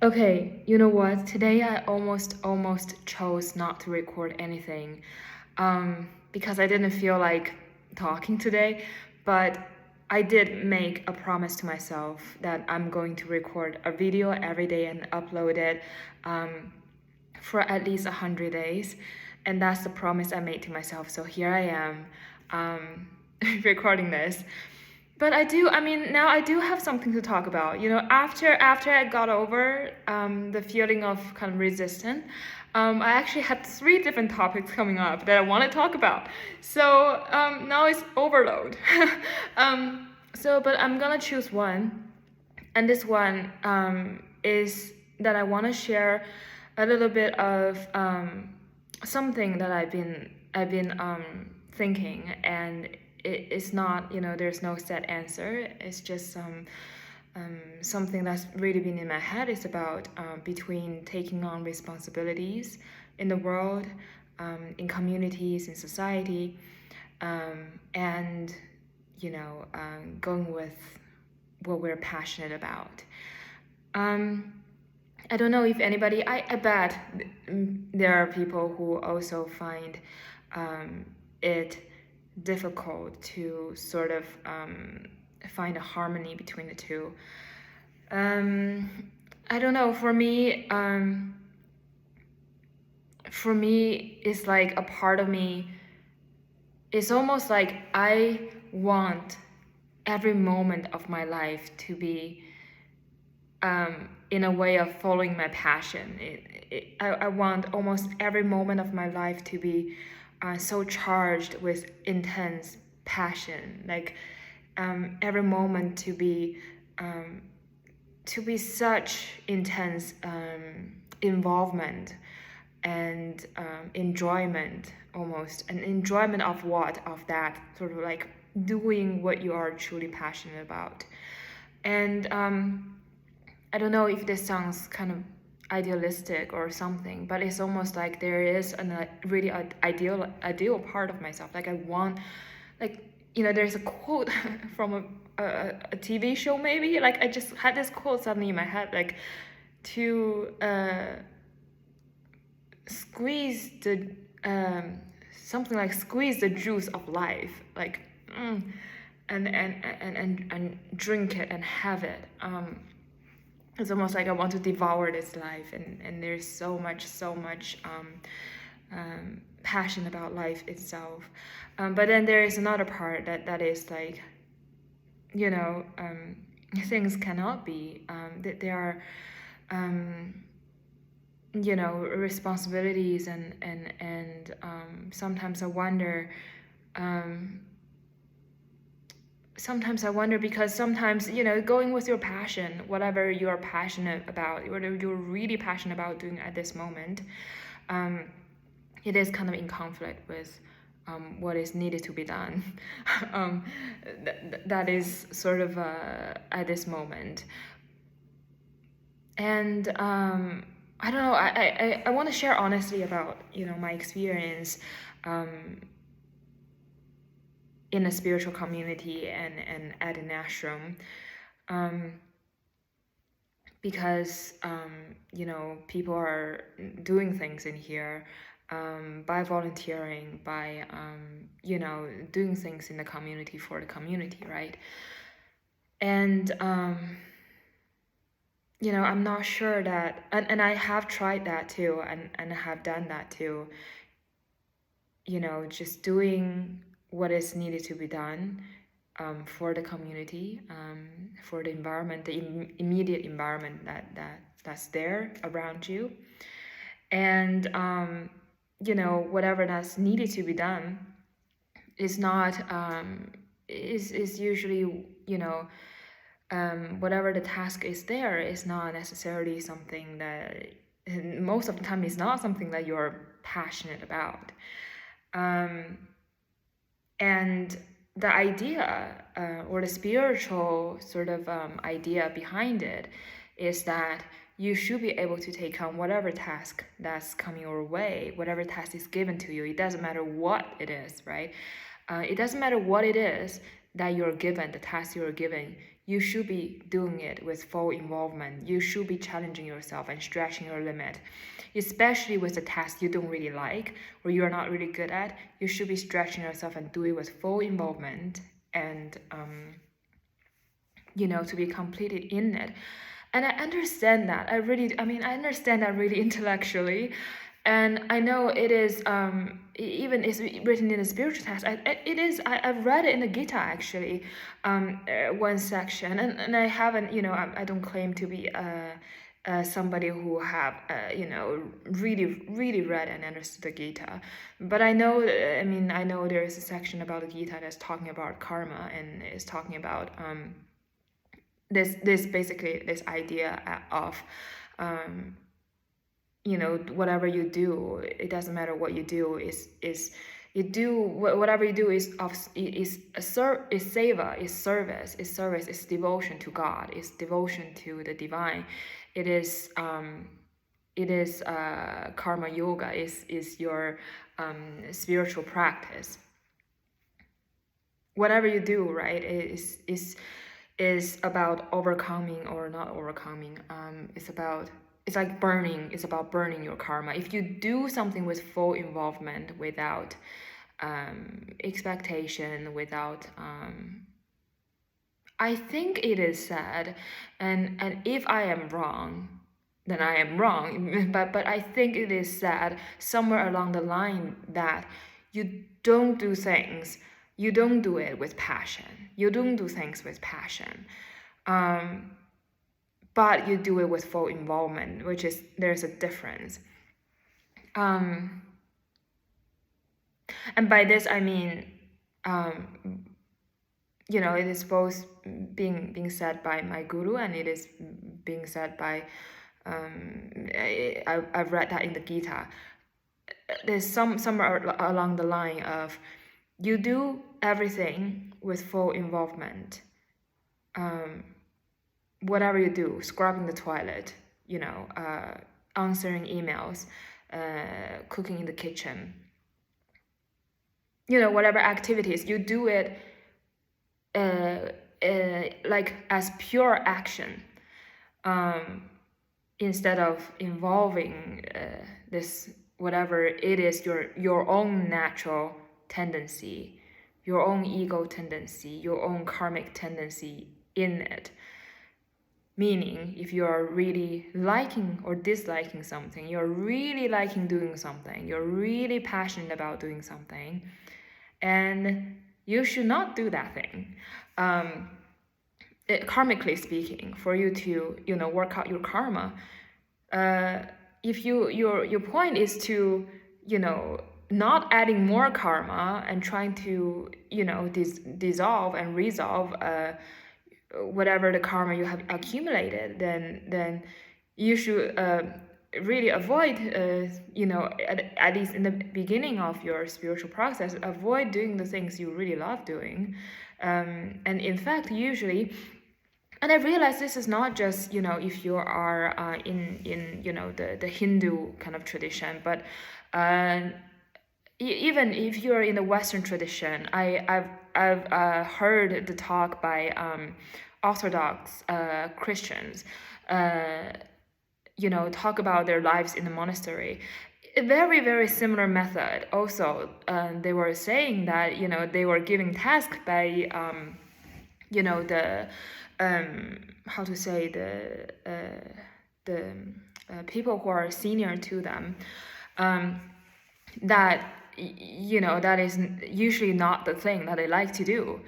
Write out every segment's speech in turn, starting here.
Okay, you know what? Today I almost chose not to record anything, because I didn't feel like talking today. But I did make a promise to myself that I'm going to record a video every day and upload it, um, for at least 100 days, and that's the promise I made to myself. So here I am, um, recording this. But I mean, now I do have something to talk about. After I got over the feeling of kind of resistance, I actually had three different topics coming up that I want to talk about. So now it's overload. But I'm gonna choose one, and this one is that I want to share a little bit of something that I've been thinking, and it's not, there's no set answer. It's just something that's really been in my head. It's about between taking on responsibilities in the world, in communities, in society, and going with what we're passionate about. I don't know if anybody, I bet there are people who also find it difficult to sort of find a harmony between the two. I don't know, for me, it's like a part of me, it's almost like I want every moment of my life to be in a way of following my passion. I want almost every moment of my life to be so charged with intense passion. Like every moment to be such intense involvement and enjoyment, almost an enjoyment of what, of that sort of like doing what you are truly passionate about. And I don't know if this sounds kind of idealistic or something, but it's almost like there is a really ideal part of myself. Like I want, like, there's a quote from a TV show, maybe. Like I just had this quote suddenly in my head, like to squeeze the something like squeeze the juice of life, like and drink it and have it. It's almost like I want to devour this life, and there's so much passion about life itself. But then there is another part that is like, things cannot be. There are responsibilities, and sometimes I wonder. Sometimes I wonder, because sometimes, going with your passion, whatever you're passionate about, whatever you're really passionate about doing at this moment, it is kind of in conflict with what is needed to be done. That is sort of at this moment. And I don't know, I want to share honestly about, my experience in a spiritual community and at an ashram, because people are doing things in here by volunteering, by doing things in the community for the community, right? And I'm not sure that, and I have tried that too, and I have done that too, just doing what is needed to be done for the community, for the environment, the immediate environment that's there around you. And whatever that's needed to be done is not is usually, whatever the task is there is not necessarily something that, most of the time, is not something that you're passionate about. And the idea, or the spiritual sort of idea behind it, is that you should be able to take on whatever task that's coming your way, whatever task is given to you. It doesn't matter what it is, right? It doesn't matter what it is that you're given, the task you're given. you should be doing it with full involvement. You should be challenging yourself and stretching your limit, especially with a task you don't really like or you're not really good at. You should be stretching yourself and do it with full involvement and to be completed in it. And I understand that. I understand that really intellectually. And I know it is, even it's written in the spiritual text. I've read it in the Gita, actually, one section. And I haven't, I don't claim to be somebody who have, really, really read and understood the Gita. But I know there is a section about the Gita that's talking about karma and is talking about this basically this idea of whatever you do, it doesn't matter what you do, is you do whatever you do is seva, is service, is devotion to God, is devotion to the divine. It is karma yoga, is your spiritual practice. Whatever you do, right, is about overcoming or not overcoming. It's like burning. It's about burning your karma. If you do something with full involvement, without expectation, without I think it is said, and if I am wrong, then I am wrong. But I think it is said somewhere along the line that you don't do things. You don't do it with passion. You don't do things with passion. But you do it with full involvement, which is, there's a difference. And by this, I mean, it is both being said by my guru, and it is being said by, I've read that in the Gita. There's somewhere along the line of, you do everything with full involvement. Whatever you do, scrubbing the toilet, answering emails, cooking in the kitchen, whatever activities, you do it like as pure action, instead of involving this, whatever it is, your own natural tendency, your own ego tendency, your own karmic tendency in it. Meaning, if you are really liking or disliking something, you're really liking doing something, you're really passionate about doing something, and you should not do that thing. Karmically speaking, for you to work out your karma, if your point is to not adding more karma and trying to dissolve and resolve whatever the karma you have accumulated, then you should really avoid, at least in the beginning of your spiritual process, avoid doing the things you really love doing. And in fact, usually, and I realize this is not just if you are in the Hindu kind of tradition, but even if you're in the Western tradition, I've heard the talk by Orthodox Christians, talk about their lives in the monastery. A very, very similar method. Also, they were saying that they were giving tasks by the how to say, the people who are senior to them, that that is usually not the thing that they like to do.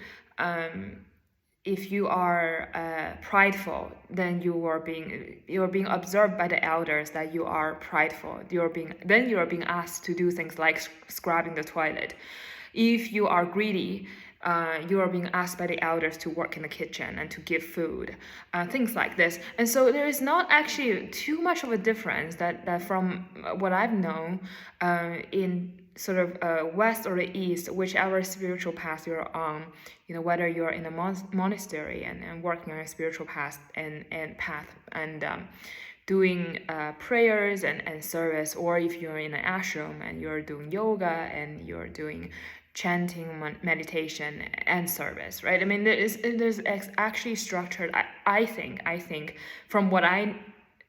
If you are prideful, then you're being observed by the elders that you are prideful. You're being asked to do things like scrubbing the toilet. If you are greedy, you are being asked by the elders to work in the kitchen and to give food, things like this. And so there is not actually too much of a difference that from what I've known in sort of west or the east, whichever spiritual path you're on, whether you're in a monastery and working on a spiritual path and doing prayers and service, or if you're in an ashram and you're doing yoga and you're doing chanting, meditation, and service, right? I mean, there's actually structured. I think from what I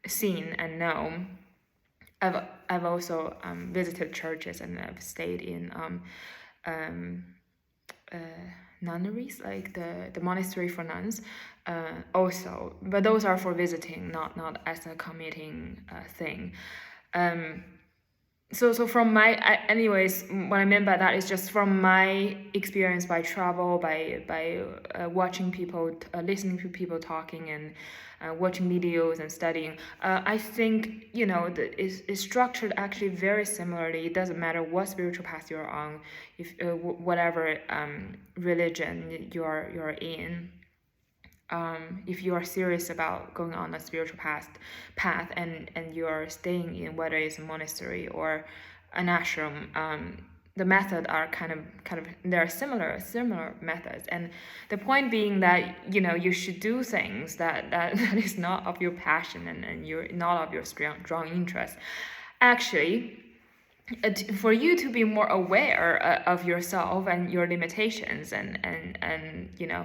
seen and know, I've also visited churches, and I've stayed in nunneries, like the monastery for nuns, also. But those are for visiting, not as a committing thing. So from my, anyways, what I meant by that is just from my experience by travel, by watching people, listening to people talking, and watching videos and studying. I think, you know, it's structured actually very similarly. It doesn't matter what spiritual path you're on, if whatever religion you're in. If you are serious about going on a spiritual path, and you're staying in, whether it's a monastery or an ashram, the methods are kind of there are similar methods, and the point being that, you know, you should do things that is not of your passion, and you're not of your strong interest. Actually, for you to be more aware of yourself and your limitations, and you know,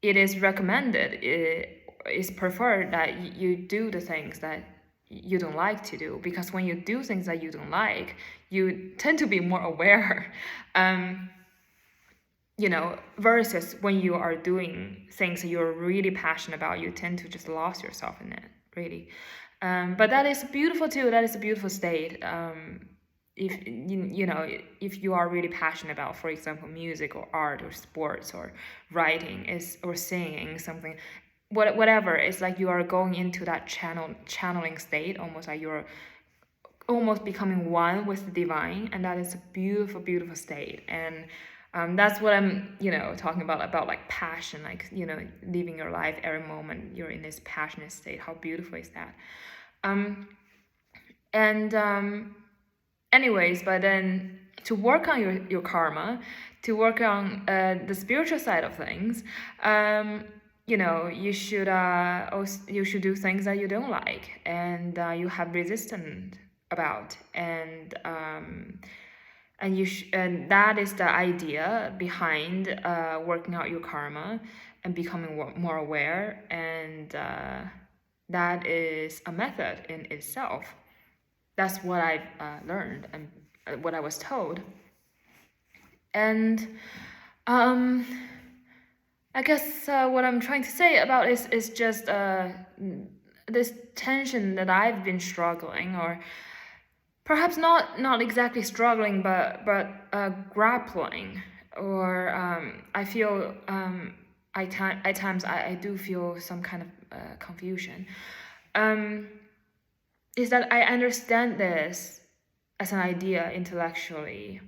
it is recommended, it is preferred that you do the things that you don't like to do, because when you do things that you don't like, you tend to be more aware, you know, versus when you are doing things that you're really passionate about, you tend to just lose yourself in it, really. But that is beautiful too. That is a beautiful state. If you know, if you are really passionate about, for example, music or art or sports or writing or singing something, whatever, it's like you are going into that channeling state, almost like you're almost becoming one with the divine, and that is a beautiful state. And that's what I'm, you know, talking about like passion, like, you know, living your life every moment you're in this passionate state. How beautiful is that? Anyways, but then to work on your karma, to work on the spiritual side of things, you know, you should do things that you don't like, and you have resistance about, and and that is the idea behind working out your karma and becoming more aware, and that is a method in itself. That's what I've learned, and what I was told. And I guess what I'm trying to say about is just this tension that I've been struggling, or perhaps not exactly struggling, but grappling, or I feel at times I do feel some kind of confusion. Is that I understand this as an idea intellectually,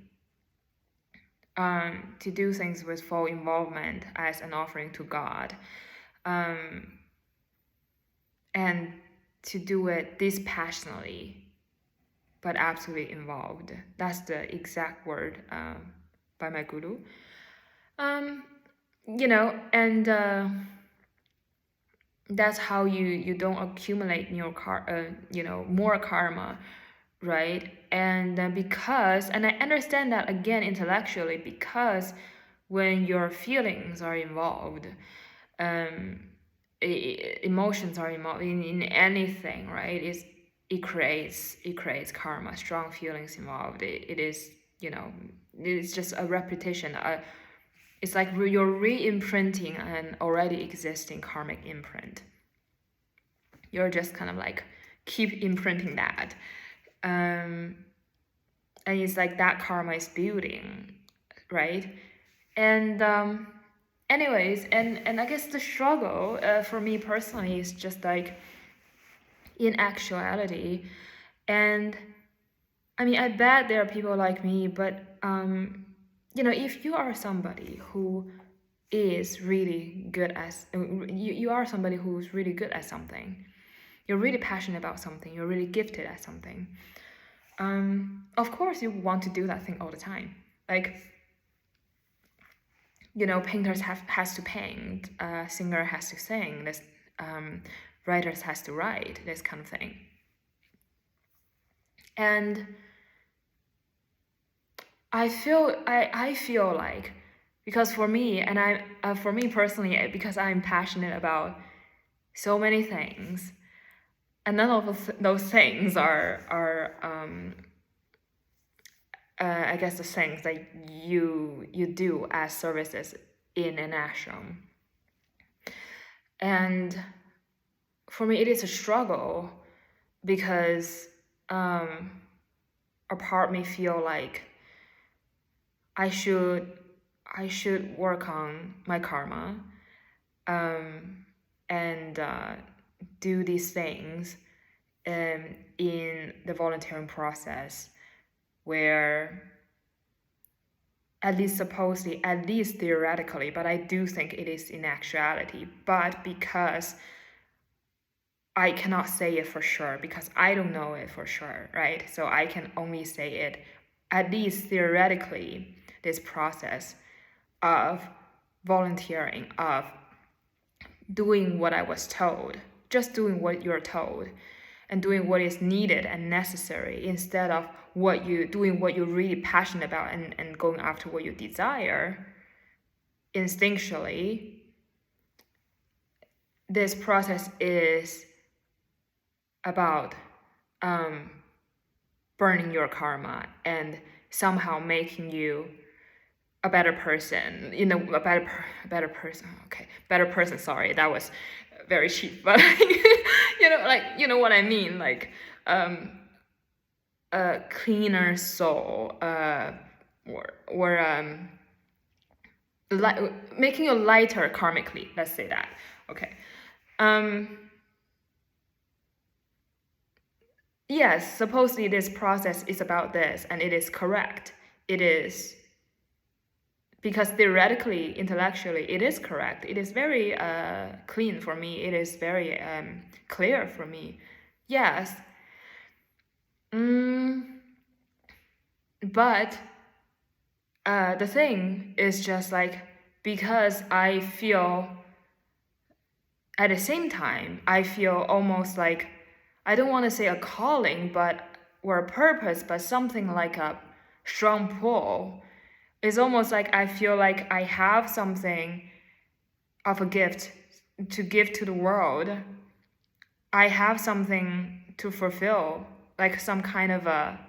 to do things with full involvement as an offering to God, and to do it dispassionately, but absolutely involved. That's the exact word by my guru. You know, and that's how you don't accumulate more karma, right? And because, and I understand that again intellectually, because when your feelings are involved, emotions are involved in anything, right? It creates karma. Strong feelings involved. It is, you know, it's just a repetition. It's like you're re-imprinting an already existing karmic imprint. You're just kind of like keep imprinting that. And it's like that karma is building, right? And anyways, and I guess the struggle for me personally is just like, in actuality, and I mean, I bet there are people like me, but you know, if you are somebody who is really good at, you are somebody who's really good at something, you're really passionate about something, you're really gifted at something, of course you want to do that thing all the time. Like, you know, painters has to paint, singer has to sing, this writers has to write, this kind of thing. And I feel like, because for me, and for me personally, because I'm passionate about so many things, and none of those things are I guess the things that you do as services in an ashram. And for me, it is a struggle because a part of me feel like I should work on my karma, and do these things in the volunteering process, where at least supposedly, at least theoretically, but I do think it is in actuality, but because I cannot say it for sure, because I don't know it for sure, right? So I can only say it, at least theoretically, this process of volunteering, of doing what I was told, just doing what you're told, and doing what is needed and necessary, instead of doing what you're really passionate about, and going after what you desire instinctually. This process is about burning your karma and somehow making you a better person, a better person. Okay, better person. Sorry, that was very cheap, but you know what I mean, like a cleaner soul, or making you lighter karmically. Let's say that. Okay. Yes, supposedly this process is about this, and it is correct. It is, because theoretically, intellectually, it is correct. It is very clean for me. It is very clear for me. Yes. But the thing is just like, because I feel, at the same time, I feel almost like, I don't want to say a calling, or a purpose, but something like a strong pull. It's almost like I feel like I have something of a gift to give to the world. I have something to fulfill, like some kind of a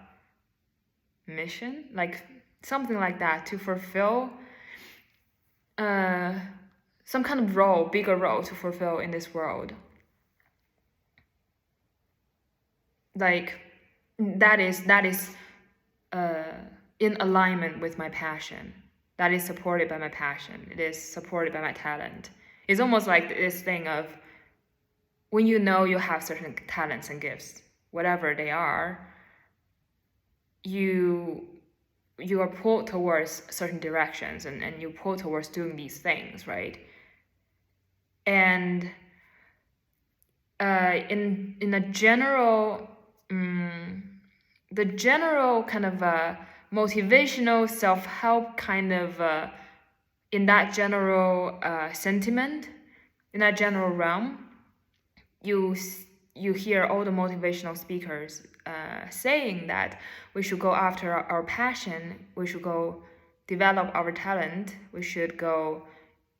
mission, like something like that, to fulfill some kind of role, bigger role to fulfill in this world. Like that is in alignment with my passion. That is supported by my passion. It is supported by my talent. It's almost like this thing of, when you know you have certain talents and gifts, whatever they are, you are pulled towards certain directions, and you pull towards doing these things, right? And in a general, the general kind of motivational self-help kind of, in that general sentiment, in that general realm, you hear all the motivational speakers saying that we should go after our passion, we should go develop our talent, we should go,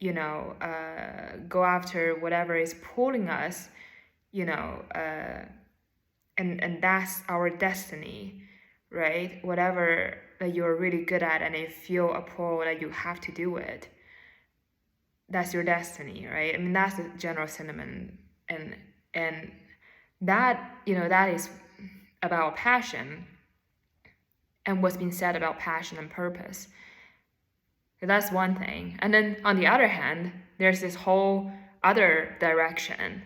go after whatever is pulling us, and that's our destiny, right? Whatever that you're really good at, and you feel a pull that you have to do it, that's your destiny, right? I mean, that's the general sentiment, and that, that is about passion, and what's been said about passion and purpose. So that's one thing. And then on the other hand, there's this whole other direction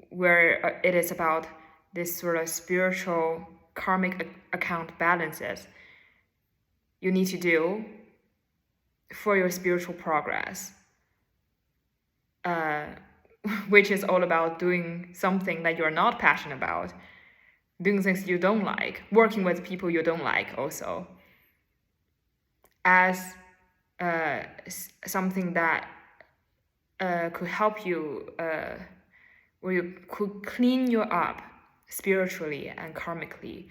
where it is about this sort of spiritual karmic account balances you need to do for your spiritual progress, which is all about doing something that you're not passionate about, doing things you don't like, working with people you don't like also, as something that could help you, where you could clean you up spiritually and karmically,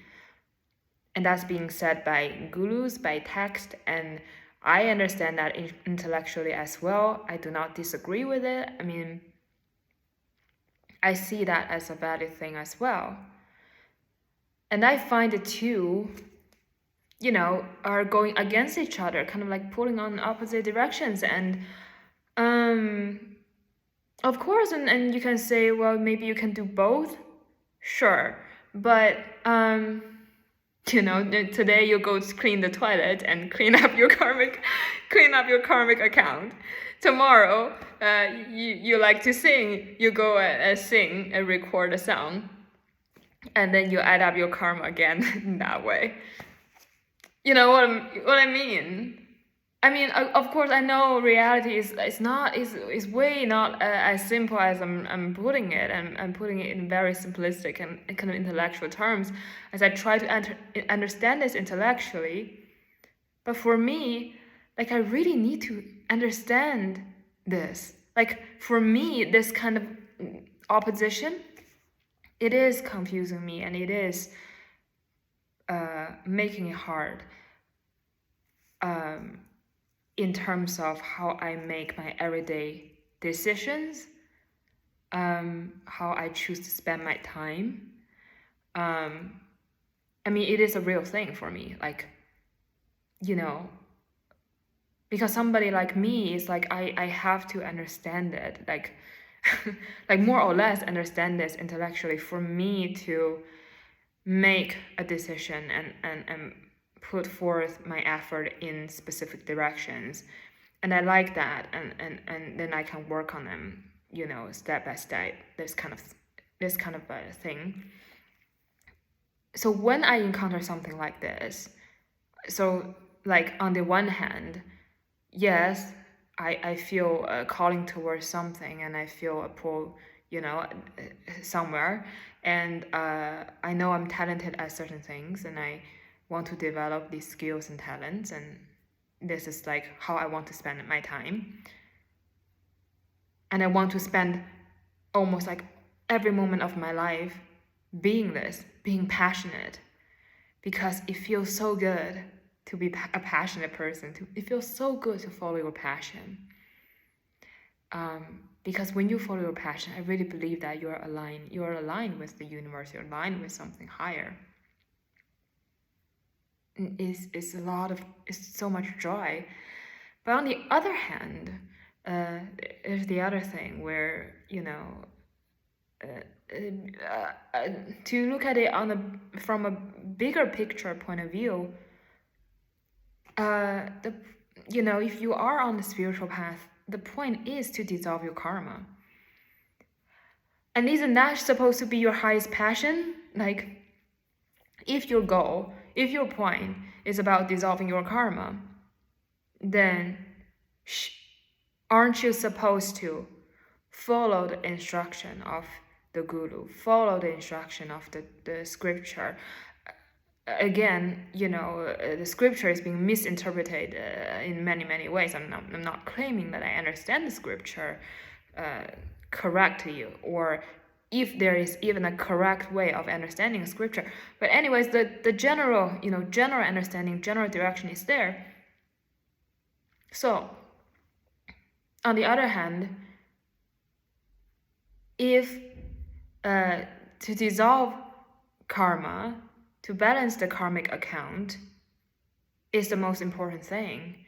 And that's being said by gurus, by text, and I understand that intellectually as well. I do not disagree with it. I mean, I see that as a valid thing as well. And I find the two, are going against each other, kind of like pulling on opposite directions. And of course, and you can say, well, maybe you can do both. Sure. But today you go clean the toilet and clean up your karmic account. Tomorrow, you like to sing, you go sing and record a song, and then you add up your karma again in that way. You know what I mean? I mean, of course, I know reality is way not as simple as I'm putting it, and I'm putting it in very simplistic and kind of intellectual terms as I try to understand this intellectually. But for me, like, I really need to understand this. Like, for me, this kind of opposition, it is confusing me, and it is making it hard. In terms of how I make my everyday decisions, how I choose to spend my time. I mean, it is a real thing for me, like, because somebody like me is like, I have to understand it, like, like more or less understand this intellectually for me to make a decision and put forth my effort in specific directions. And I like that, and then I can work on them, step by step, this kind of a thing. So when I encounter something like this, so like on the one hand, yes, I feel a calling towards something, and I feel a pull, somewhere, and I know I'm talented at certain things, and I want to develop these skills and talents, and this is like how I want to spend my time. And I want to spend almost like every moment of my life being passionate, because it feels so good to be a passionate person. It feels so good to follow your passion. Because when you follow your passion, I really believe that you're aligned with the universe, you're aligned with something higher. It's so much joy. But on the other hand, there's the other thing where, to look at it from a bigger picture point of view, if you are on the spiritual path, the point is to dissolve your karma. And isn't that supposed to be your highest passion? Like, if your point is about dissolving your karma, then aren't you supposed to follow the instruction of the guru, follow the instruction of the scripture? Again, the scripture is being misinterpreted in many, many ways. I'm not claiming that I understand the scripture correctly, or if there is even a correct way of understanding scripture. But anyways, the general understanding, general direction is there. So, on the other hand, if to dissolve karma, to balance the karmic account, is the most important thing,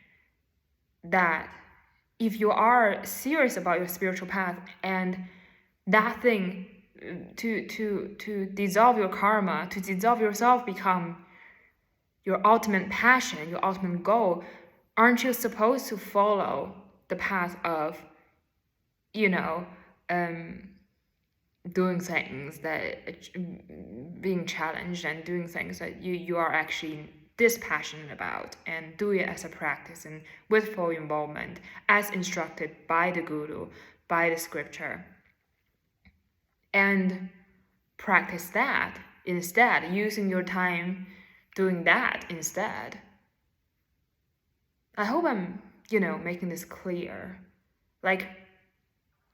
that if you are serious about your spiritual path, and that thing to dissolve your karma, to dissolve yourself, become your ultimate passion, your ultimate goal, aren't you supposed to follow the path of, doing things that being challenged, and doing things that you are actually dispassionate about, and do it as a practice and with full involvement, as instructed by the guru, by the scripture, and practice that instead, using your time doing that instead. I hope I'm, making this clear. Like,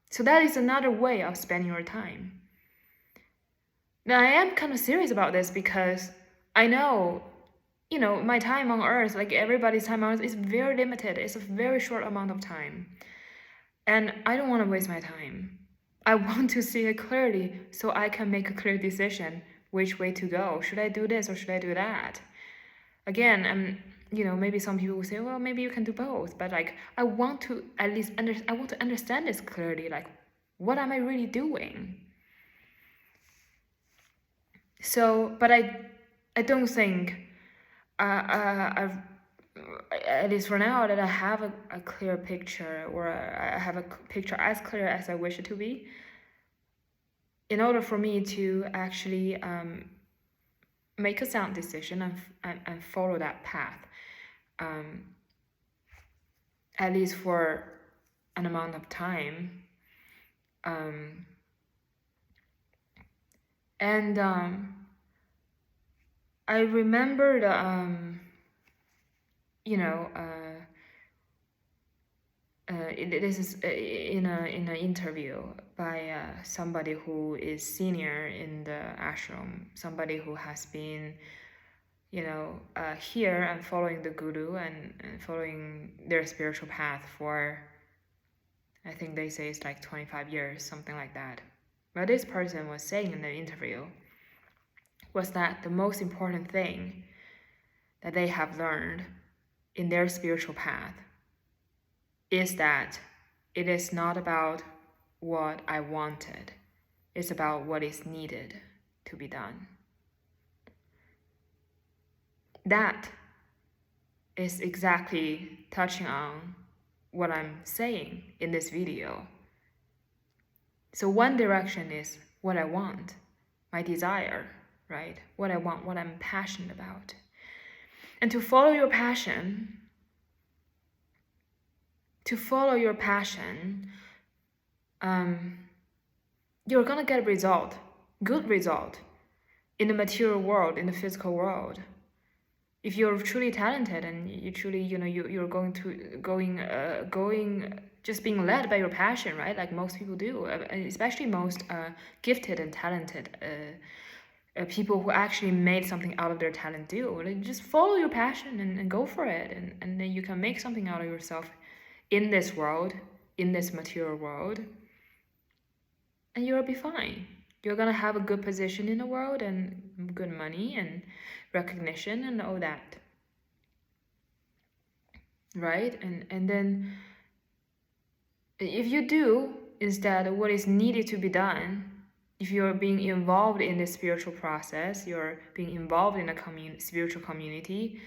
so that is another way of spending your time. Now, I am kind of serious about this, because I know you know, my time on earth, like everybody's time on earth, is very limited. It's a very short amount of time. And I don't want to waste my time. I want to see it clearly so I can make a clear decision which way to go. Should I do this or should I do that? Again, you know, maybe some people will say, well, maybe you can do both. But like, I want to at least I want to understand this clearly. Like, what am I really doing? So, but I don't think, at least for now, that I have a clear picture, or I have a picture as clear as I wish it to be. In order for me to actually make a sound decision and follow that path, at least for an amount of time. And I remembered, you know, this is in an interview by somebody who is senior in the ashram, somebody who has been, you know, here and following the guru and following their spiritual path for, I think they say it's like 25 years, something like that. But this person was saying in the interview was that the most important thing that they have learned in their spiritual path is that it is not about what I wanted. It's about what is needed to be done. That is exactly touching on what I'm saying in this video. So one direction is what I want, my desire, right? What I want, what I'm passionate about. And to follow your passion, you're gonna get a result, good result, in the material world, in the physical world. If you're truly talented and you truly, you know, you're going just being led by your passion, right? Like most people do, especially most gifted and talented people who actually made something out of their talent do. Like, just follow your passion and go for it, and then you can make something out of yourself in this world, in this material world, and you'll be fine. You're gonna have a good position in the world and good money and recognition and all that, right? And then if you do instead what is needed to be done, if you're being involved in the spiritual process, you're being involved in a spiritual community,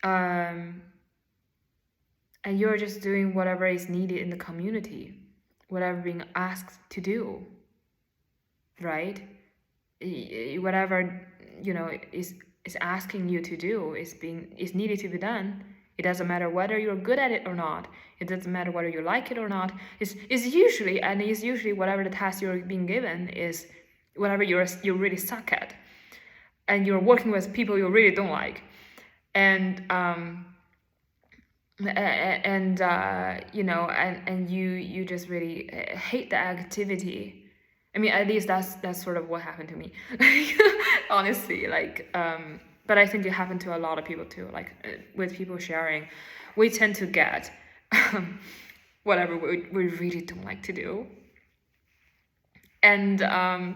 and you're just doing whatever is needed in the community, whatever being asked to do, right? Whatever, you know, is asking you to do is needed to be done. It doesn't matter whether you're good at it or not. It doesn't matter whether you like it or not. It's usually whatever the task you're being given is whatever you really suck at, and you're working with people you really don't like, and you know, and you just really hate the activity. I mean, at least that's sort of what happened to me. Honestly, like, but I think it happened to a lot of people too. Like, with people sharing, we tend to get whatever we really don't like to do. And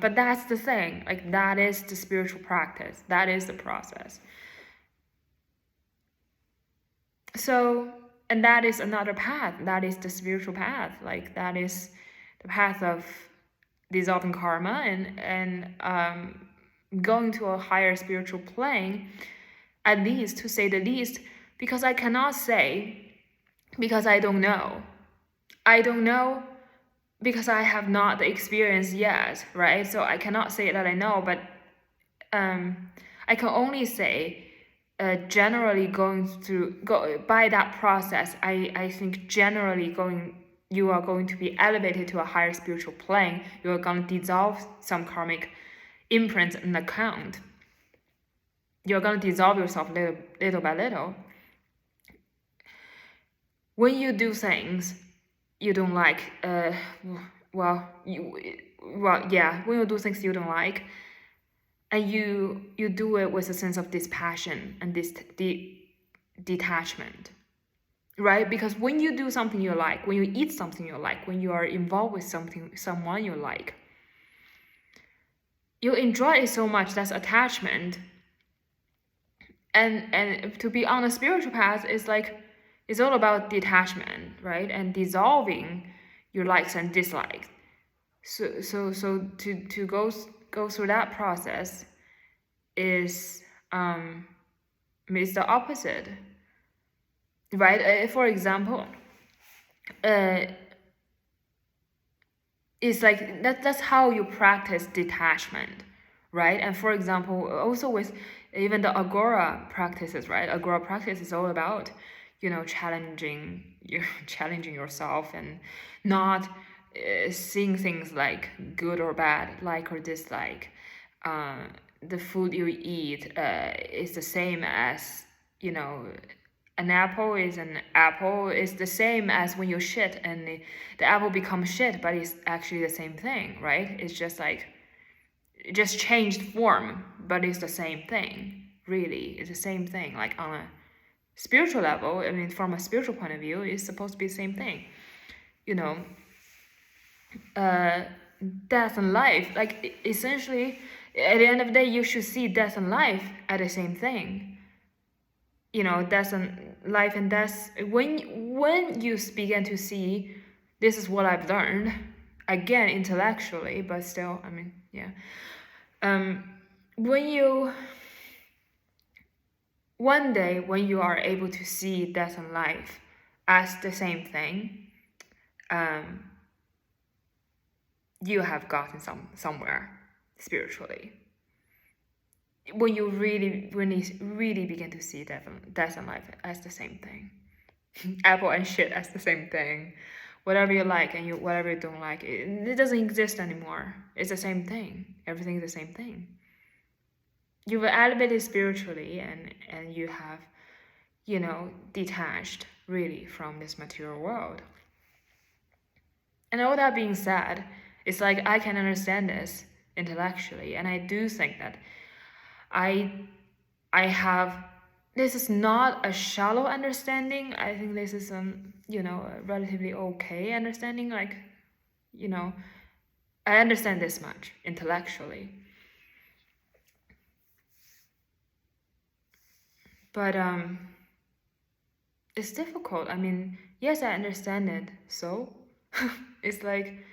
but that's the thing. Like, that is the spiritual practice. That is the process. So, and that is another path. That is the spiritual path. Like, that is the path of dissolving karma and going to a higher spiritual plane, at least, to say the least, because I cannot say, because I don't know. I don't know because I have not the experience yet, right? So I cannot say that I know, but I can only say, generally by that process, I think generally you are going to be elevated to a higher spiritual plane. You are going to dissolve some karmic imprints and account. You're going to dissolve yourself little by little. When you do things you don't like, when you do things you don't like, and you do it with a sense of dispassion and this detachment, right? Because when you do something you like, when you eat something you like, when you are involved with someone you like, you enjoy it so much. That's attachment. And to be on a spiritual path is like, it's all about detachment, right? And dissolving your likes and dislikes. So to go through that process is is the opposite, right? For example, it's like that's how you practice detachment, right? And for example, also with even the agora practices, right? Agora practice is all about, challenging yourself and not seeing things like good or bad, like or dislike. The food you eat is the same as, an apple is an apple. Is the same as when you shit and the apple becomes shit, but it's actually the same thing, right? It's just like, it just changed form, but it's the same thing. Really, it's the same thing. Like on a spiritual level, I mean, from a spiritual point of view, it's supposed to be the same thing. Death and life, like essentially, at the end of the day, you should see death and life as the same thing. Death and life and death, when you begin to see, this is what I've learned, again intellectually, but still, I mean, yeah. When you one day when you are able to see death and life as the same thing, you have gotten somewhere spiritually. When you really begin to see death and life as the same thing, apple and shit as the same thing, whatever you like and whatever you don't like, it doesn't exist anymore. It's the same thing. Everything is the same thing. You've elevated spiritually, and you have, detached really from this material world. And all that being said, it's like I can understand this intellectually, and I do think that I have, this is not a shallow understanding. I think this is a relatively okay understanding. Like, I understand this much intellectually. But it's difficult. I mean, yes, I understand it. So it's like,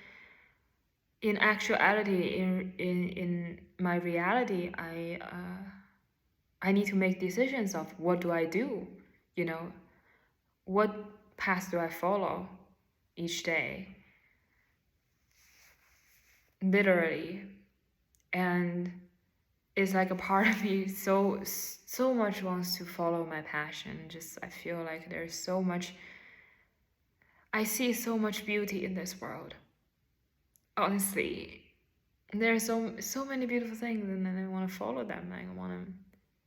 in actuality, in my reality, I need to make decisions of what do I do, what path do I follow each day, literally. And it's like a part of me so much wants to follow my passion. Just I feel like there's so much, I see so much beauty in this world. Honestly, there are so many beautiful things, and then I want to follow them. I want to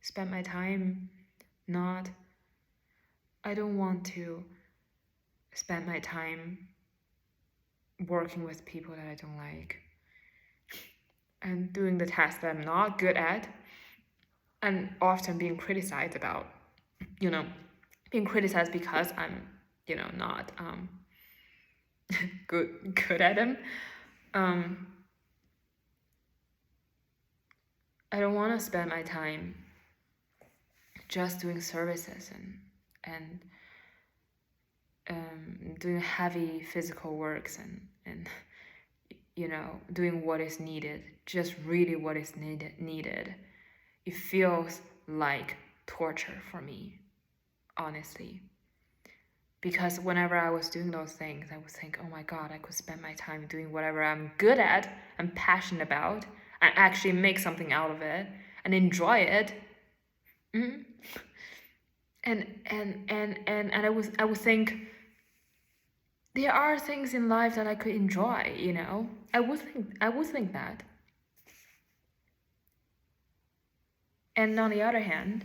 spend my time I don't want to spend my time working with people that I don't like and doing the tasks that I'm not good at, and often being criticized about, being criticized because I'm, not good at them. I don't want to spend my time just doing services and doing heavy physical works and doing what is needed, just really what is needed. It feels like torture for me, honestly. Because whenever I was doing those things, I would think, oh my God, I could spend my time doing whatever I'm good at and passionate about, and actually make something out of it and enjoy it. Mm-hmm. And I would think, there are things in life that I could enjoy, I would think that. And on the other hand,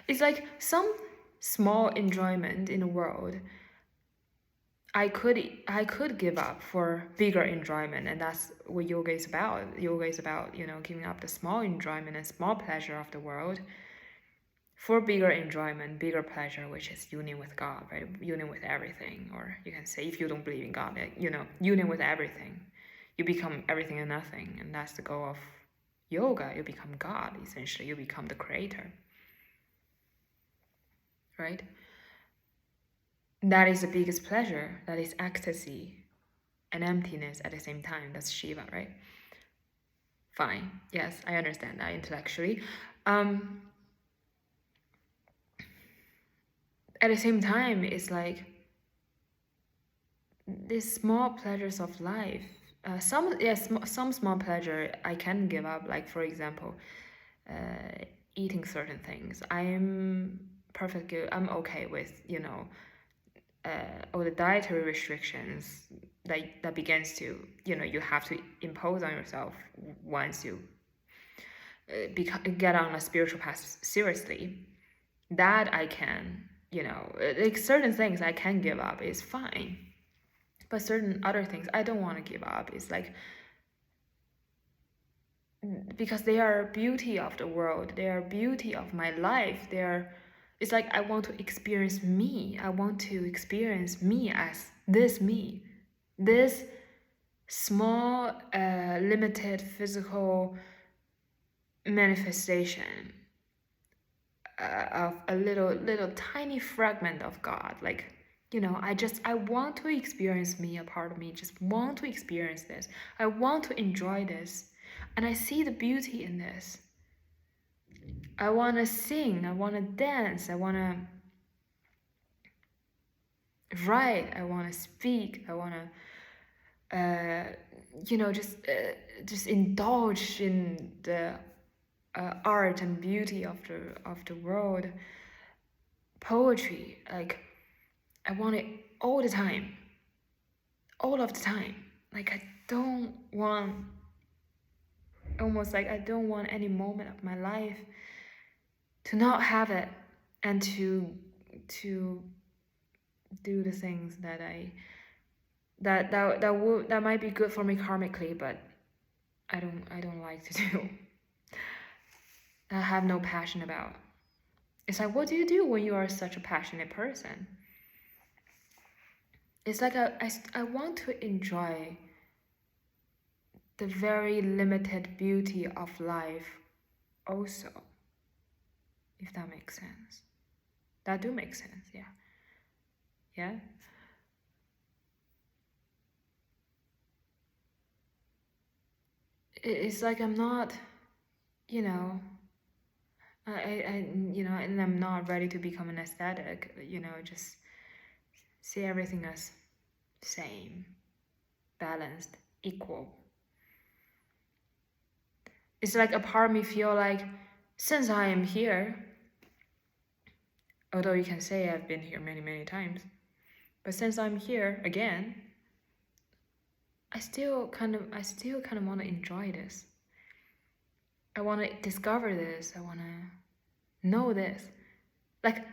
it's like some small enjoyment in the world, I could give up for bigger enjoyment, and that's what yoga is about. Yoga is about, giving up the small enjoyment and small pleasure of the world for bigger enjoyment, bigger pleasure, which is union with God, right? Union with everything, or you can say, if you don't believe in God, union with everything. You become everything and nothing, and that's the goal of yoga. You become God, essentially. You become the creator, right? That is the biggest pleasure. That is ecstasy and emptiness at the same time. That's Shiva, right? Fine. Yes, I understand that intellectually. At the same time, it's like these small pleasures of life. Some small pleasure I can give up. Like, for example, eating certain things. I'm okay with, all the dietary restrictions that begins to, you have to impose on yourself once you get on a spiritual path seriously. That I can, like certain things I can give up is fine, but certain other things I don't want to give up. It's like, because they are beauty of the world, they are beauty of my life. It's like I want to experience me. I want to experience me as this me, this small, limited physical manifestation of a little tiny fragment of God. Like, I want to experience me, a part of me just want to experience this. I want to enjoy this, and I see the beauty in this. I want to sing, I want to dance, I want to write, I want to speak, I want to just indulge in the art and beauty of the world. Poetry, like, I want it all the time, all of the time. Like, I don't want any moment of my life to not have it, and to do the things that might be good for me karmically, but I don't like to do. I have no passion about. It's like, what do you do when you are such a passionate person? It's like I want to enjoy the very limited beauty of life also, if that makes sense. That do make sense, yeah. Yeah? It's like I'm not, and I'm not ready to become an aesthetic, just see everything as same, balanced, equal. It's like a part of me feel like, since I am here, although you can say I've been here many, many times, but since I'm here again, I still kind of want to enjoy this. I want to discover this. I want to know this. Like,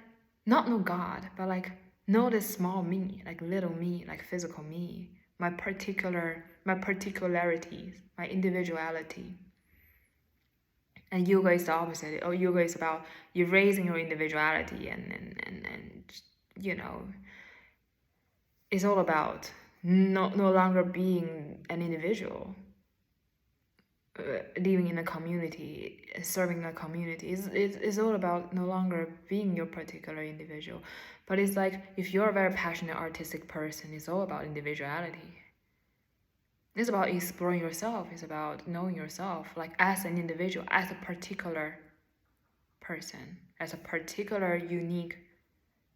not know God, but like know this small me, like little me, like physical me, my particularities, my individuality. And yoga is the opposite. Oh, yoga is about you raising your individuality, and it's all about no longer being an individual, living in a community, serving a community. It's all about no longer being your particular individual. But it's like, if you're a very passionate artistic person, it's all about individuality. It's about exploring yourself. It's about knowing yourself, like as an individual, as a particular person, as a particular unique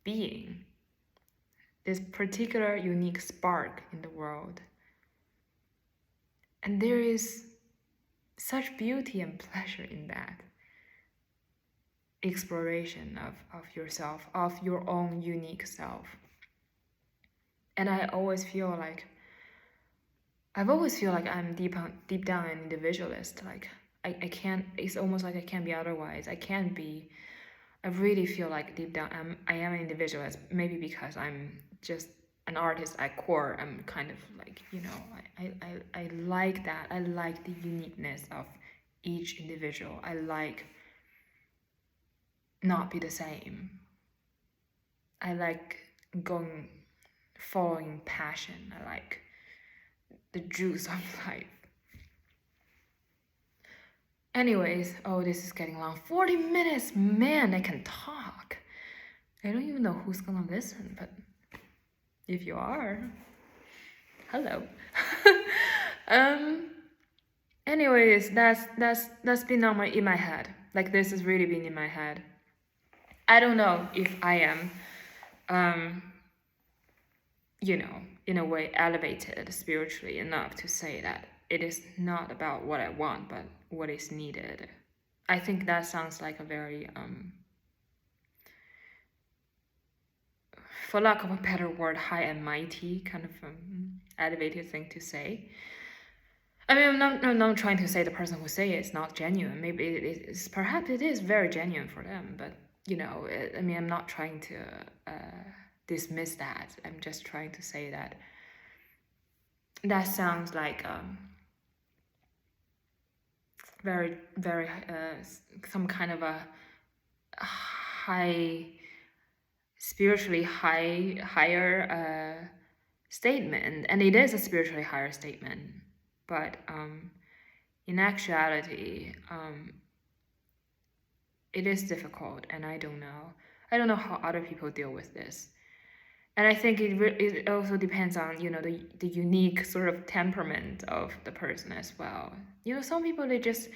being. This particular unique spark in the world. And there is such beauty and pleasure in that exploration of yourself, of your own unique self. And I've always feel like I'm deep down an individualist. Like I can't, it's almost like I can't be otherwise. I really feel like deep down I am an individualist, maybe because I'm just an artist at core, I'm kind of like, I like that. I like the uniqueness of each individual. I like not be the same. I like following passion. I like the juice of life. Anyways, oh, this is getting long. 40 minutes, man, I can talk. I don't even know who's gonna listen, but if you are, hello. Anyways, that's been in my head. Like, this has really been in my head. I don't know if I am, in a way elevated spiritually enough to say that it is not about what I want, but what is needed. I think that sounds like a very, for lack of a better word, high and mighty kind of elevated thing to say. I mean, I'm not trying to say the person who say it's not genuine. Maybe it is, perhaps it is very genuine for them, but I'm not trying to dismiss that. I'm just trying to say that sounds like very, very some kind of a spiritually higher statement, and it is a spiritually higher statement, but in actuality, it is difficult, and I don't know how other people deal with this. And I think it also depends on, the unique sort of temperament of the person as well. Some people, they just,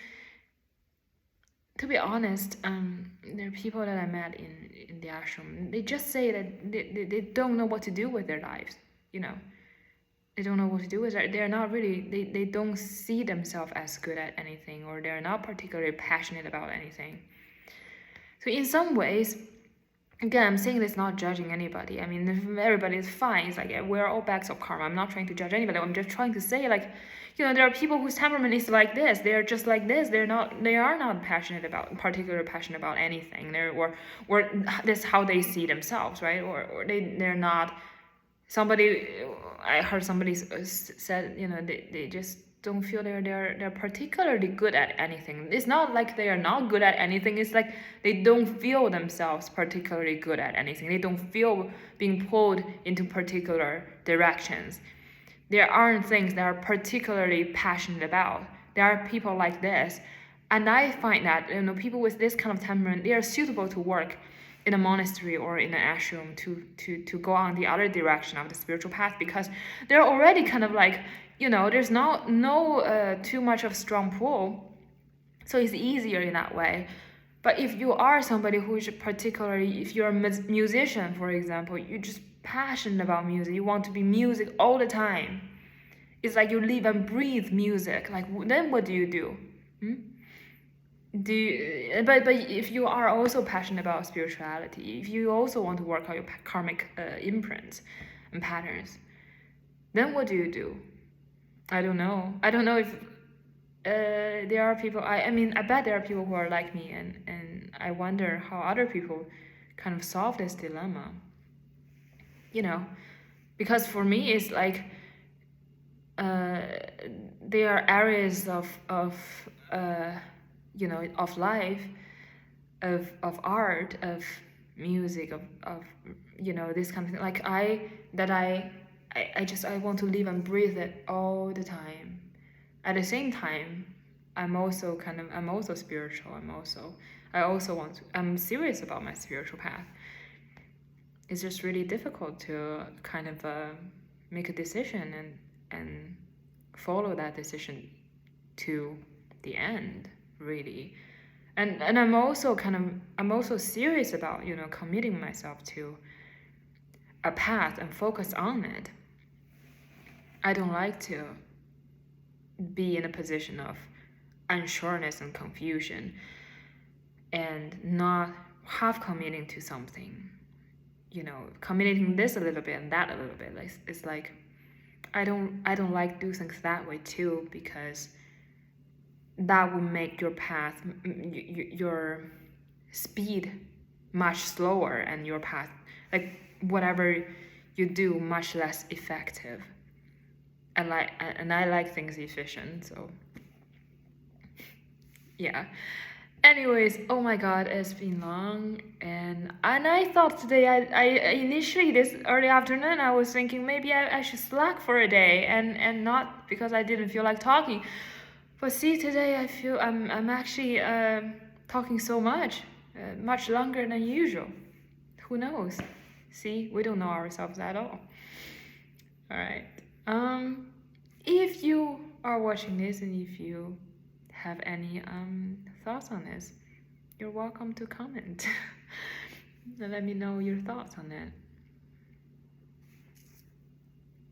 to be honest, there are people that I met in the ashram, they just say that they don't know what to do with their lives, They don't know what to do with it. They're not really, they don't see themselves as good at anything, or they're not particularly passionate about anything. So in some ways, again, I'm saying this not judging anybody. I mean, if everybody is fine, it's like we're all bags of karma. I'm not trying to judge anybody. I'm just trying to say, like, there are people whose temperament is like this. They're just like this. They are not particularly passionate about anything. Or that's how they see themselves, right? Or they're not. I heard somebody said, they just don't feel they're particularly good at anything. It's not like they are not good at anything. It's like they don't feel themselves particularly good at anything. They don't feel being pulled into particular directions. There aren't things they are particularly passionate about. There are people like this, and I find that people with this kind of temperament, they are suitable to work in a monastery or in an ashram to go on the other direction of the spiritual path, because they're already kind of like, there's no too much of strong pull, so it's easier in that way. But if you are somebody who is particularly, if you're a musician, for example, you're just passionate about music, you want to be music all the time, it's like you live and breathe music, like, then what do you do? But if you are also passionate about spirituality, if you also want to work out your karmic imprints and patterns, then what do you do? I don't know if there are people, I bet there are people who are like me, and I wonder how other people kind of solve this dilemma, because for me it's like there are areas of life, of art, of music, of this kind of thing, like I want to live and breathe it all the time. At the same time, I'm also spiritual. I'm serious about my spiritual path. It's just really difficult to kind of make a decision and follow that decision to the end, really. And I'm also serious about committing myself to a path and focus on it. I don't like to be in a position of unsureness and confusion and not half committing to something, committing this a little bit and that a little bit. It's like I don't like do things that way too, because that will make your path, your speed much slower, and your path, like whatever you do much less effective. And I like things efficient, so yeah. Anyways, oh my god, it's been long, and I thought today I initially this early afternoon I was thinking maybe I should slack for a day and not because I didn't feel like talking. But see, today I feel I'm actually talking so much, much longer than usual. Who knows? See, we don't know ourselves at all. All right. If you are watching this and if you have any thoughts on this, you're welcome to comment and let me know your thoughts on it.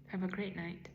Have a great night.